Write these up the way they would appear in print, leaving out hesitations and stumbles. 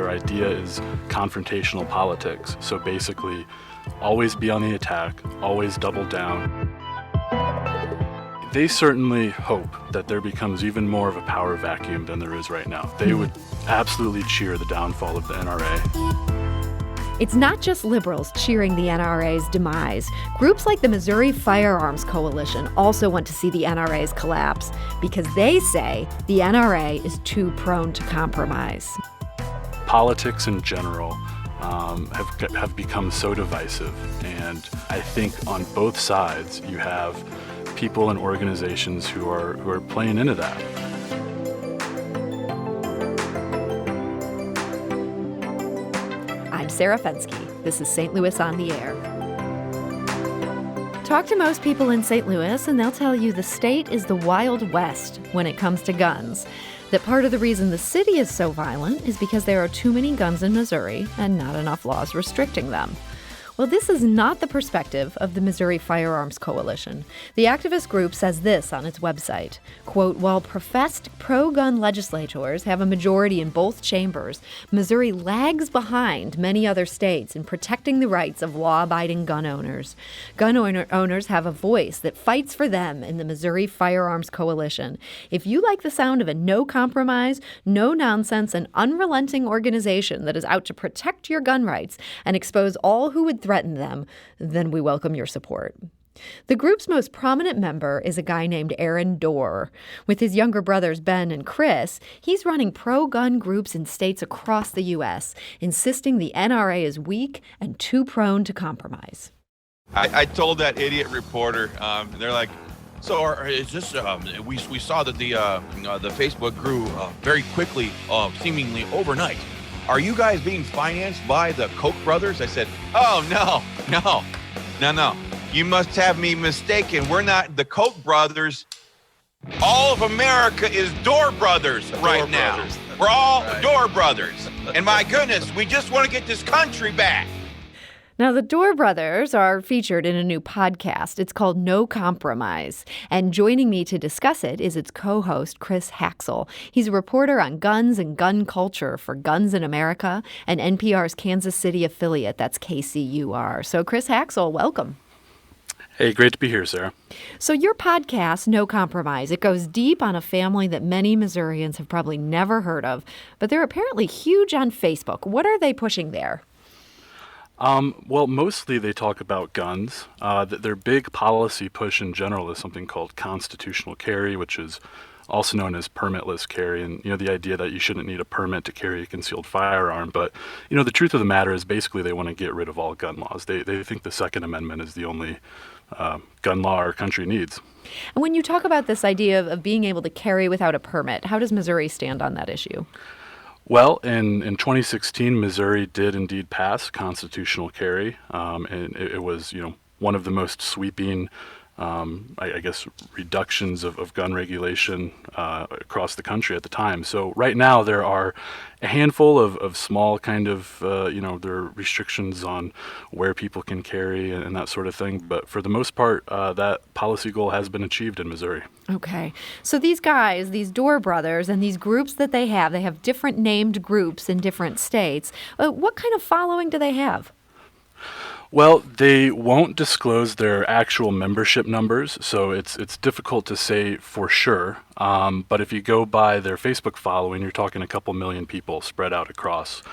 their idea is confrontational politics. So basically, always be on the attack, always double down. They certainly hope that there becomes even more of a power vacuum than there is right now. They would absolutely cheer the downfall of the NRA. It's not just liberals cheering the NRA's demise. Groups like the Missouri Firearms Coalition also want to see the NRA's collapse because they say the NRA is too prone to compromise. Politics in general have become so divisive, and I think on both sides you have people and organizations who are playing into that. I'm Sarah Fensky. This is St. Louis on the Air. Talk to most people in St. Louis and they'll tell you the state is the Wild West when it comes to guns. That part of the reason the city is so violent is because there are too many guns in Missouri and not enough laws restricting them. Well, this is not the perspective of the Missouri Firearms Coalition. The activist group says this on its website, quote, while professed pro-gun legislators have a majority in both chambers, Missouri lags behind many other states in protecting the rights of law-abiding gun owners. Gun owners have a voice that fights for them in the Missouri Firearms Coalition. If you like the sound of a no-compromise, no-nonsense, and unrelenting organization that is out to protect your gun rights and expose all who would threaten them, then we welcome your support. The group's most prominent member is a guy named Aaron Dorr. With his younger brothers Ben and Chris, he's running pro-gun groups in states across the U.S., insisting the NRA is weak and too prone to compromise. I told that idiot reporter, they're like, so is this, we saw that the Facebook grew very quickly, seemingly overnight. Are you guys being financed by the Koch brothers? I said, oh, no. You must have me mistaken. We're not the Koch brothers. All of America is Dorr brothers right now. We're all Dorr brothers. And my goodness, we just want to get this country back. Now, the Dorr brothers are featured in a new podcast. It's called No Compromise. And joining me to discuss it is its co-host, Chris Haxel. He's a reporter on guns and gun culture for Guns in America and NPR's Kansas City affiliate. That's KCUR. So, Chris Haxel, welcome. Hey, great to be here, Sarah. So your podcast, No Compromise, it goes deep on a family that many Missourians have probably never heard of, but they're apparently huge on Facebook. What are they pushing there? Well, mostly they talk about guns. Their big policy push in general is something called constitutional carry, which is also known as permitless carry. And, the idea that you shouldn't need a permit to carry a concealed firearm. But, the truth of the matter is basically they want to get rid of all gun laws. They think the Second Amendment is the only gun law our country needs. And when you talk about this idea of being able to carry without a permit, how does Missouri stand on that issue? Well, in 2016, Missouri did indeed pass constitutional carry, and it was, one of the most sweeping, I guess, reductions of gun regulation across the country at the time. So right now there are a handful of small kind of, there are restrictions on where people can carry and that sort of thing. But for the most part, that policy goal has been achieved in Missouri. Okay. So these guys, these Dorr brothers, and these groups that they have different named groups in different states. What kind of following do they have? Well, they won't disclose their actual membership numbers, so it's difficult to say for sure. But if you go by their Facebook following, you're talking a couple million people spread out across.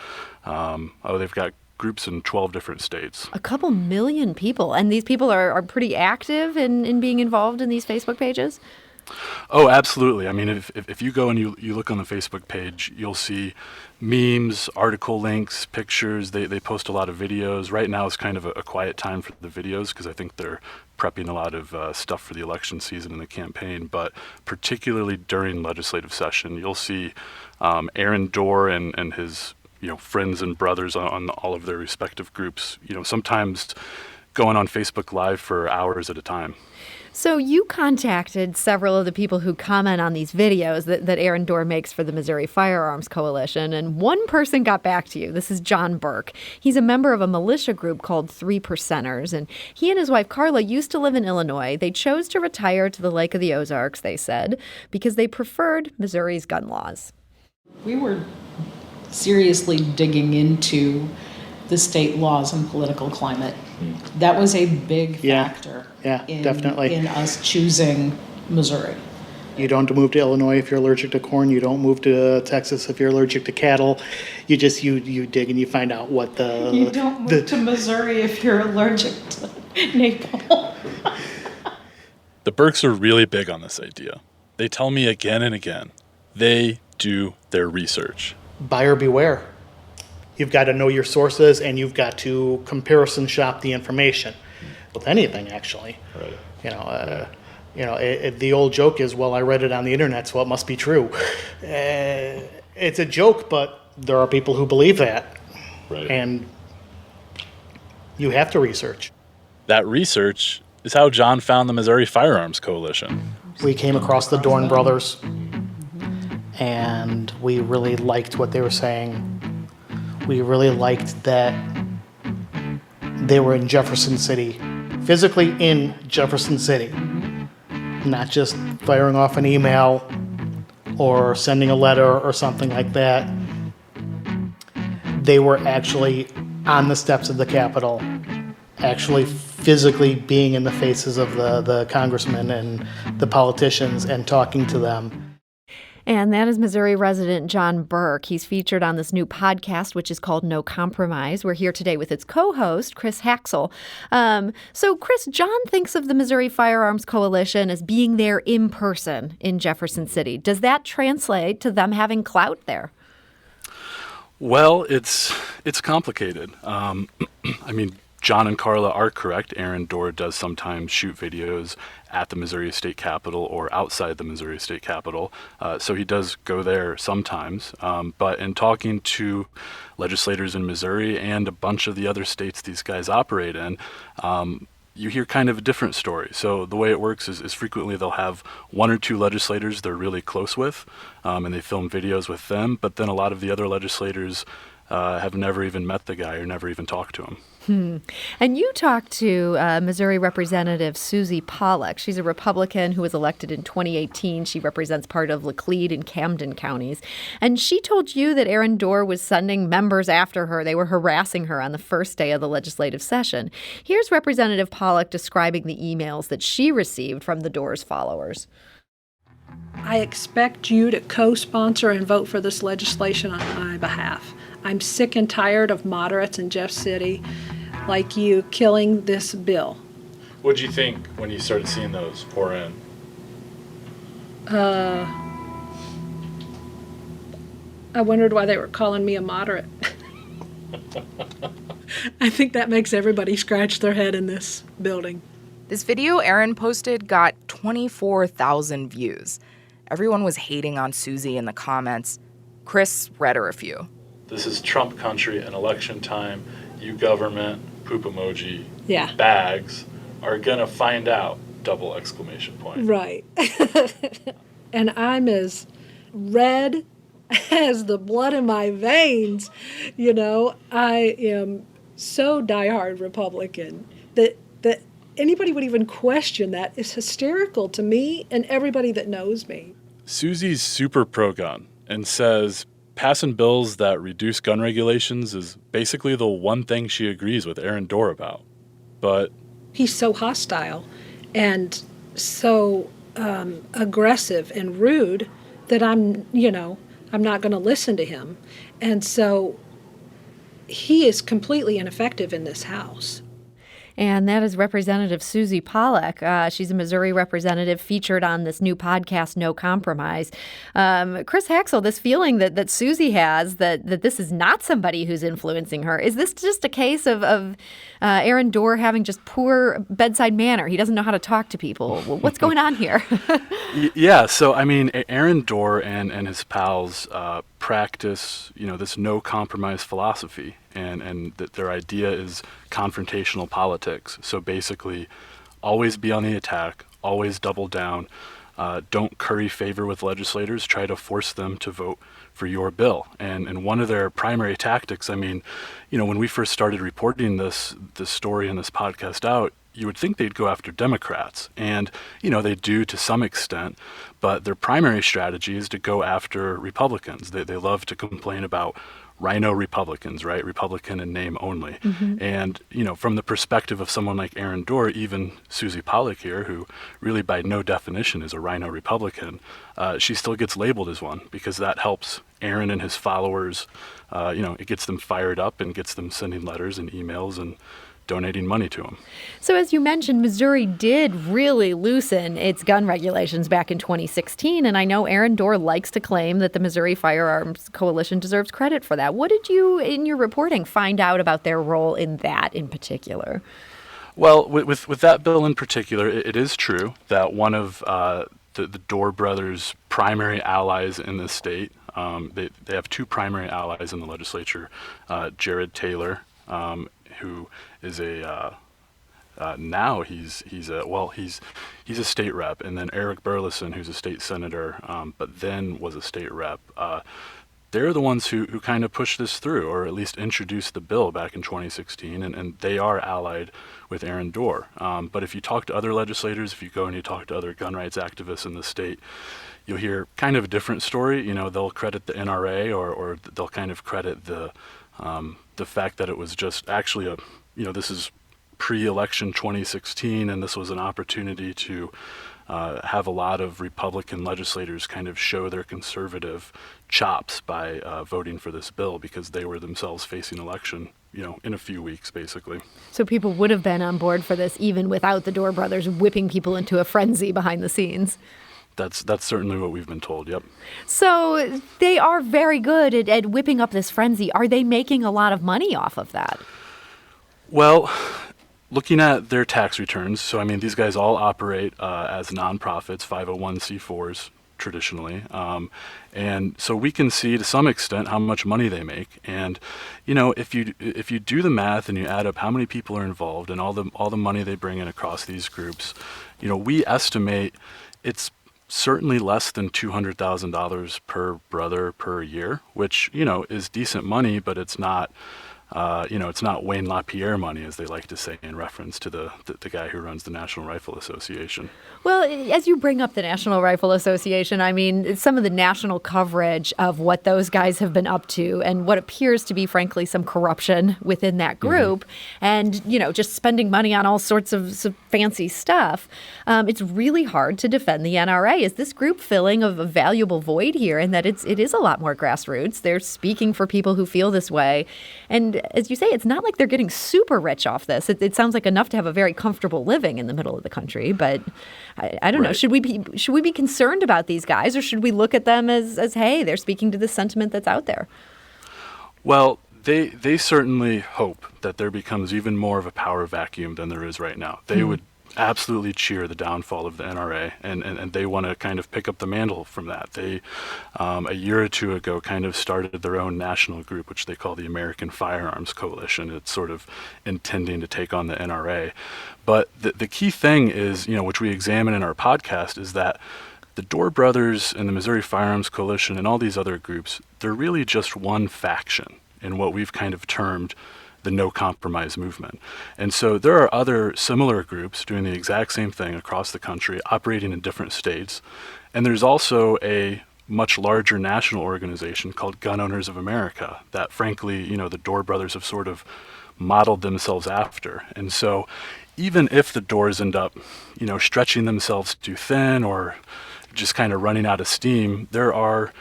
They've got groups in 12 different states. A couple million people, and these people are pretty active in being involved in these Facebook pages? Oh, absolutely. I mean, if you go and you look on the Facebook page, you'll see memes, article links, pictures. They post a lot of videos. Right now is kind of a quiet time for the videos because I think they're prepping a lot of stuff for the election season and the campaign. But particularly during legislative session, you'll see Aaron Dorr and his friends and brothers on all of their respective groups, sometimes going on Facebook Live for hours at a time. So you contacted several of the people who comment on these videos that Aaron Dorr makes for the Missouri Firearms Coalition, and one person got back to you. This is John Burke. He's a member of a militia group called 3 Percenters, and he and his wife Carla used to live in Illinois. They chose to retire to the Lake of the Ozarks, they said, because they preferred Missouri's gun laws. We were seriously digging into the state laws and political climate. That was a big factor definitely. in us choosing Missouri. You don't move to Illinois if you're allergic to corn. You don't move to Texas if you're allergic to cattle. You just you dig and you find out what the You don't move to Missouri if you're allergic to napalm. The Burks are really big on this idea. They tell me again and again, they do their research. buyer beware. You've got to know your sources, and you've got to comparison shop the information with anything, actually. Right. The old joke is, well, I read it on the internet, so it must be true. It's a joke, but there are people who believe that. Right. And you have to research. That research is how John found the Missouri Firearms Coalition. We came across the Dorn brothers, and we really liked what they were saying. We really liked that they were in Jefferson City, physically in Jefferson City, not just firing off an email or sending a letter or something like that. They were actually on the steps of the Capitol, actually physically being in the faces of the congressmen and the politicians and talking to them. And that is Missouri resident John Burke. He's featured on this new podcast, which is called No Compromise. We're here today with its co-host, Chris Haxel. So, Chris, John thinks of the Missouri Firearms Coalition as being there in person in Jefferson City. Does that translate to them having clout there? Well, it's complicated. John and Carla are correct. Aaron Dorr does sometimes shoot videos at the Missouri State Capitol or outside the Missouri State Capitol. So he does go there sometimes. But in talking to legislators in Missouri and a bunch of the other states these guys operate in, you hear kind of a different story. So the way it works is frequently they'll have one or two legislators they're really close with, and they film videos with them. But then a lot of the other legislators have never even met the guy or never even talked to him. And you talked to Missouri Representative Susie Pollack. She's a Republican who was elected in 2018. She represents part of Laclede and Camden counties. And she told you that Aaron Dorr was sending members after her. They were harassing her on the first day of the legislative session. Here's Representative Pollack describing the emails that she received from the Dorr's followers. I expect you to co-sponsor and vote for this legislation on my behalf. I'm sick and tired of moderates in Jeff City like you killing this bill. What did you think when you started seeing those pour in? I wondered why they were calling me a moderate. I think that makes everybody scratch their head in this building. This video Aaron posted got 24,000 views. Everyone was hating on Susie in the comments. Chris read her a few. This is Trump country and election time. You government, poop emoji, Yeah. bags are gonna find out, double exclamation point. Right. And I'm as red as the blood in my veins. I am so diehard Republican that anybody would even question that is hysterical to me and everybody that knows me. Susie's super pro-gun and says passing bills that reduce gun regulations is basically the one thing she agrees with Aaron Dorr about. But He's so hostile and so aggressive and rude that I'm not going to listen to him. And so he is completely ineffective in this House. And that is Representative Susie Pollack. She's a Missouri representative featured on this new podcast, No Compromise. Chris Haxel, this feeling that Susie has that this is not somebody who's influencing her, is this just a case of Aaron Dorr having just poor bedside manner? He doesn't know how to talk to people. What's going on here? yeah, so Aaron Dorr and his pals practice, this no compromise philosophy, and that their idea is confrontational politics. So basically, always be on the attack, always double down, don't curry favor with legislators, try to force them to vote for your bill. And one of their primary tactics, when we first started reporting this story and this podcast out, you would think they'd go after Democrats, and they do to some extent, but their primary strategy is to go after Republicans. They love to complain about rhino Republicans, right? Republican in name only. And, from the perspective of someone like Aaron Dorr, even Susie Pollack here, who really by no definition is a rhino Republican, she still gets labeled as one because that helps Aaron and his followers. It gets them fired up and gets them sending letters and emails and donating money to him. So as you mentioned, Missouri did really loosen its gun regulations back in 2016, and I know Aaron Dorr likes to claim that the Missouri Firearms Coalition deserves credit for that. What did you, in your reporting, find out about their role in that in particular? Well, with that bill in particular, it is true that one of the Dorr brothers' primary allies in the state, they have two primary allies in the legislature, Jared Taylor, who is now he's a state rep, and then Eric Burleson, who's a state senator, but then was a state rep. They're the ones who kind of pushed this through, or at least introduced the bill back in 2016, and they are allied with Aaron Dorr. But if you talk to other legislators, if you go and you talk to other gun rights activists in the state, you'll hear kind of a different story. They'll credit the NRA, or they'll kind of credit the fact that it was just actually this is pre-election 2016, and this was an opportunity to have a lot of Republican legislators kind of show their conservative chops by voting for this bill because they were themselves facing election, in a few weeks, basically. So people would have been on board for this even without the Dorr brothers whipping people into a frenzy behind the scenes. That's certainly what we've been told, yep. So they are very good at whipping up this frenzy. Are they making a lot of money off of that? Well, looking at their tax returns, so these guys all operate as nonprofits, 501c4s traditionally, and so we can see to some extent how much money they make. And if you do the math and you add up how many people are involved and all the money they bring in across these groups, we estimate it's certainly less than $200,000 per brother per year, which is decent money, but it's not. It's not Wayne LaPierre money, as they like to say in reference to the guy who runs the National Rifle Association. Well, as you bring up the National Rifle Association, some of the national coverage of what those guys have been up to and what appears to be, frankly, some corruption within that group and, just spending money on all sorts of fancy stuff. It's really hard to defend the NRA. Is this group filling a valuable void here in that it is a lot more grassroots? They're speaking for people who feel this way. And as you say, it's not like they're getting super rich off this. It sounds like enough to have a very comfortable living in the middle of the country. But I don't know. Should we be concerned about these guys, or should we look at them as hey, they're speaking to the sentiment that's out there? Well, they certainly hope that there becomes even more of a power vacuum than there is right now. They would absolutely cheer the downfall of the NRA, and they want to kind of pick up the mantle from that. They, a year or two ago, kind of started their own national group, which they call the American Firearms Coalition. It's sort of intending to take on the NRA. But the key thing is, which we examine in our podcast, is that the Dorr brothers and the Missouri Firearms Coalition and all these other groups, they're really just one faction in what we've kind of termed the no compromise movement. And so there are other similar groups doing the exact same thing across the country, operating in different states. And there's also a much larger national organization called Gun Owners of America that, frankly, the Dorr brothers have sort of modeled themselves after. And so even if the Dorrs end up, stretching themselves too thin or just kind of running out of steam, there are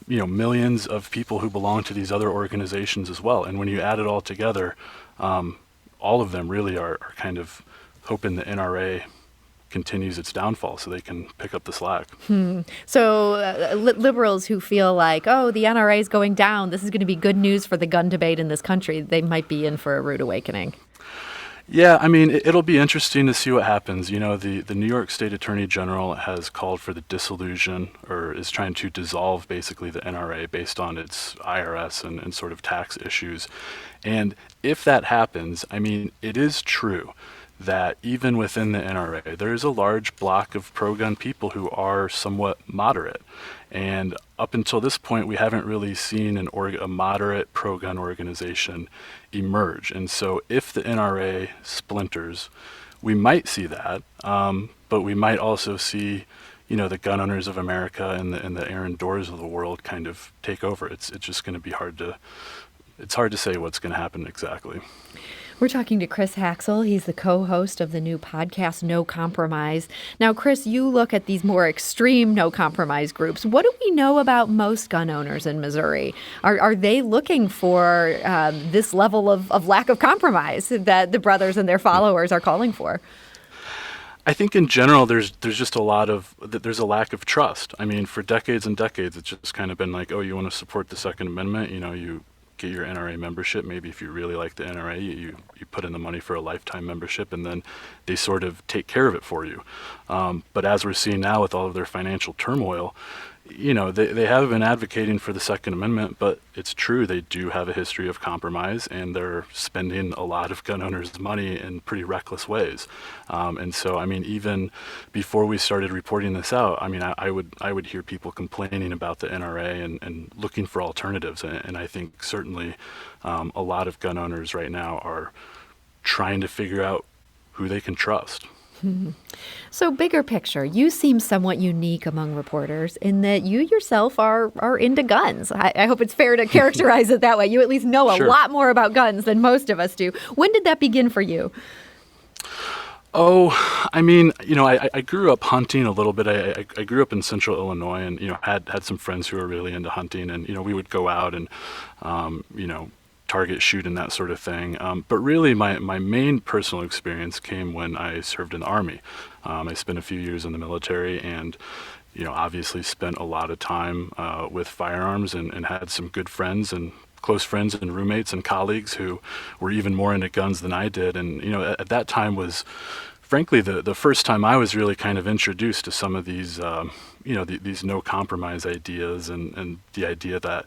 millions of people who belong to these other organizations as well. And when you add it all together, all of them really are kind of hoping the NRA continues its downfall so they can pick up the slack. So liberals who feel like, oh, the NRA is going down, this is going to be good news for the gun debate in this country, they might be in for a rude awakening. Yeah, it'll be interesting to see what happens. The New York State Attorney General has called for the dissolution, or is trying to dissolve basically the NRA based on its IRS and sort of tax issues. And if that happens, it is true that even within the NRA, there is a large block of pro-gun people who are somewhat moderate. And up until this point, we haven't really seen a moderate pro-gun organization emerge. And so if the NRA splinters, we might see that, but we might also see, the gun owners of America and the Aaron Doors of the world kind of take over. It's just going to be hard to say what's going to happen exactly. We're talking to Chris Haxel. He's the co-host of the new podcast, No Compromise. Now, Chris, you look at these more extreme no compromise groups. What do we know about most gun owners in Missouri? Are they looking for this level of lack of compromise that the brothers and their followers are calling for? I think in general, there's just there's a lack of trust. I mean, for decades and decades, it's just kind of been like, oh, you want to support the Second Amendment? You get your NRA membership. Maybe if you really like the NRA, you put in the money for a lifetime membership, and then they sort of take care of it for you. But as we're seeing now with all of their financial turmoil, they have been advocating for the Second Amendment, but it's true, they do have a history of compromise, and they're spending a lot of gun owners' money in pretty reckless ways. And so, I mean, even before we started reporting this out, I mean, I would hear people complaining about the NRA and looking for alternatives. And I think certainly a lot of gun owners right now are trying to figure out who they can trust. So bigger picture, you seem somewhat unique among reporters in that you yourself are into guns. I hope it's fair to characterize it that way. You at least know a Sure. lot more about guns than most of us do. When did that begin for you? Oh, I mean, I grew up hunting a little bit. I grew up in central Illinois and, had some friends who were really into hunting, and, we would go out and, target shoot and that sort of thing. But really my main personal experience came when I served in the Army. I spent a few years in the military and, obviously spent a lot of time with firearms and had some good friends and close friends and roommates and colleagues who were even more into guns than I did. And, at that time was frankly the first time I was really kind of introduced to some of these, these no compromise ideas and the idea that,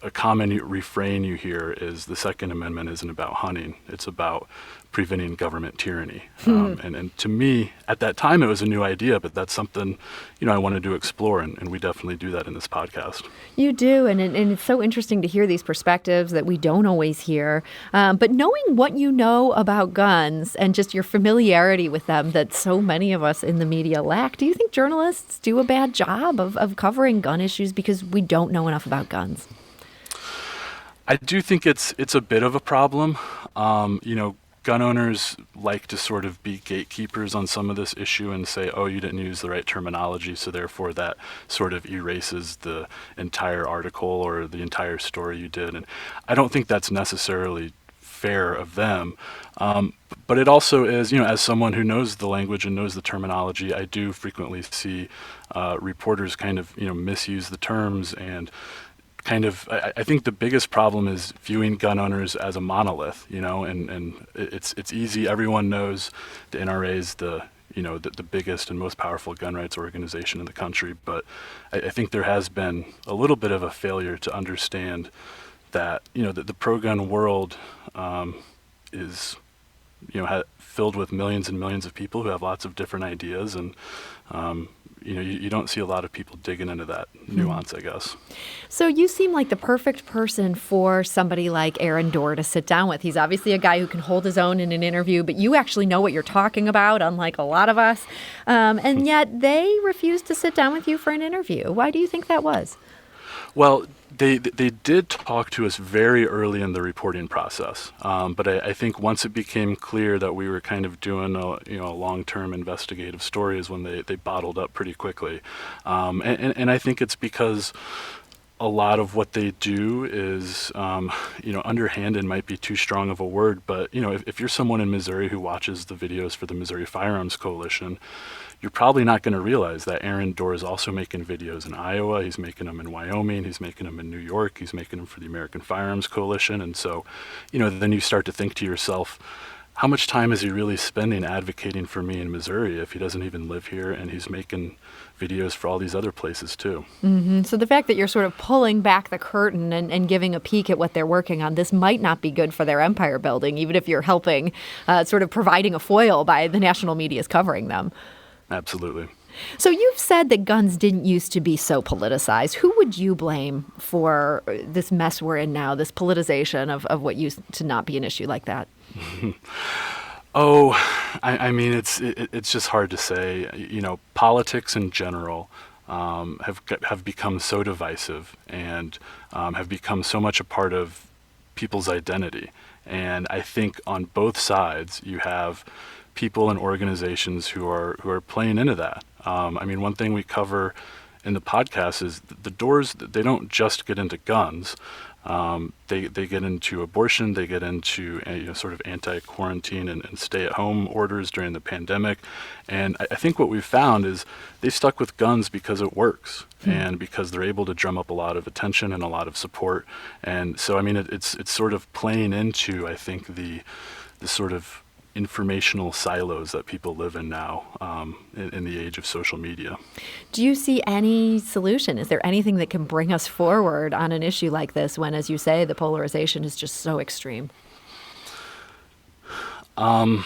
a common refrain you hear is the Second Amendment isn't about hunting. It's about preventing government tyranny. And to me, at that time, it was a new idea, but that's something, I wanted to explore, and we definitely do that in this podcast. You do, and it's so interesting to hear these perspectives that we don't always hear. But knowing what you know about guns and just your familiarity with them that so many of us in the media lack, do you think journalists do a bad job of covering gun issues because we don't know enough about guns? I do think it's a bit of a problem. Gun owners like to sort of be gatekeepers on some of this issue and say, oh, you didn't use the right terminology, so therefore that sort of erases the entire article or the entire story you did. And I don't think that's necessarily fair of them. But it also is, as someone who knows the language and knows the terminology, I do frequently see reporters kind of, misuse the terms and kind of, I think the biggest problem is viewing gun owners as a monolith, and it's easy. Everyone knows the NRA is the biggest and most powerful gun rights organization in the country. But I think there has been a little bit of a failure to understand that, that the pro-gun world is, filled with millions and millions of people who have lots of different ideas. And, you don't see a lot of people digging into that nuance, I guess. So you seem like the perfect person for somebody like Aaron Dorr to sit down with. He's obviously a guy who can hold his own in an interview, but you actually know what you're talking about, unlike a lot of us. And yet they refused to sit down with you for an interview. Why do you think that was? Well, they did talk to us very early in the reporting process, but I think once it became clear that we were kind of doing a long-term investigative story is when they bottled up pretty quickly, and I think it's because a lot of what they do is, underhanded might be too strong of a word, but if you're someone in Missouri who watches the videos for the Missouri Firearms Coalition, you're probably not going to realize that Aaron Dorr is also making videos in Iowa. He's making them in Wyoming. He's making them in New York. He's making them for the American Firearms Coalition. And so, then you start to think to yourself, how much time is he really spending advocating for me in Missouri if he doesn't even live here and he's making videos for all these other places too? Mm-hmm. So the fact that you're sort of pulling back the curtain and giving a peek at what they're working on, this might not be good for their empire building, even if you're helping, sort of providing a foil by the national media's covering them. Absolutely. So you've said that guns didn't used to be so politicized. Who would you blame for this mess we're in now, this politicization of what used to not be an issue like that? Oh, I mean, it's just hard to say. You know, politics in general have become so divisive and have become so much a part of people's identity. And I think on both sides, you have people and organizations who are playing into that. I mean, one thing we cover in the podcast is the doors. They don't just get into guns. They get into abortion, they get into sort of anti-quarantine and stay-at-home orders during the pandemic. And I think what we've found is they stuck with guns because it works and because they're able to drum up a lot of attention and a lot of support. And so, I mean, it's sort of playing into, I think, the sort of informational silos that people live in now in the age of social media. Do you see any solution? Is there anything that can bring us forward on an issue like this when, as you say, the polarization is just so extreme? I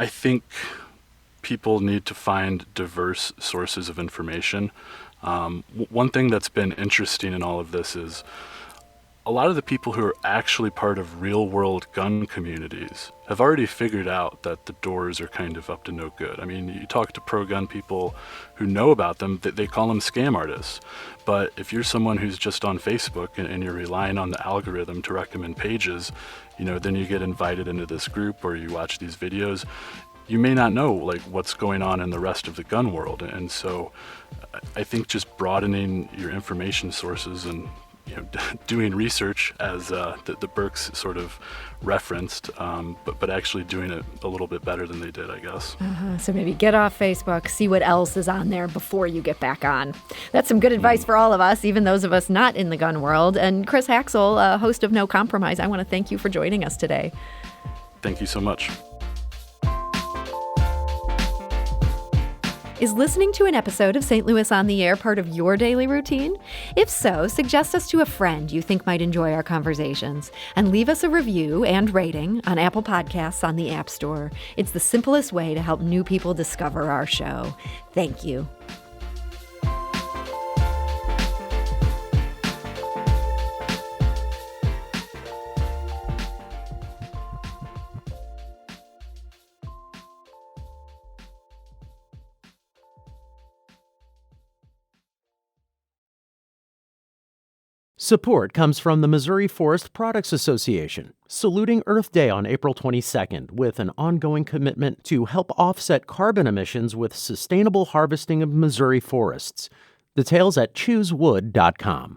think people need to find diverse sources of information. One thing that's been interesting in all of this is a lot of the people who are actually part of real-world gun communities have already figured out that the doors are kind of up to no good. I mean, you talk to pro-gun people who know about them, they call them scam artists. But if you're someone who's just on Facebook and you're relying on the algorithm to recommend pages, then you get invited into this group or you watch these videos. You may not know like what's going on in the rest of the gun world. And so I think just broadening your information sources and doing research as the Burks sort of referenced, but actually doing it a little bit better than they did, I guess. So maybe get off Facebook, see what else is on there before you get back on. That's some good advice for all of us, even those of us not in the gun world. And Chris Haxel, host of No Compromise, I want to thank you for joining us today. Thank you so much. Is listening to an episode of St. Louis on the Air part of your daily routine? If so, suggest us to a friend you think might enjoy our conversations and leave us a review and rating on Apple Podcasts on the App Store. It's the simplest way to help new people discover our show. Thank you. Support comes from the Missouri Forest Products Association, saluting Earth Day on April 22nd with an ongoing commitment to help offset carbon emissions with sustainable harvesting of Missouri forests. Details at choosewood.com.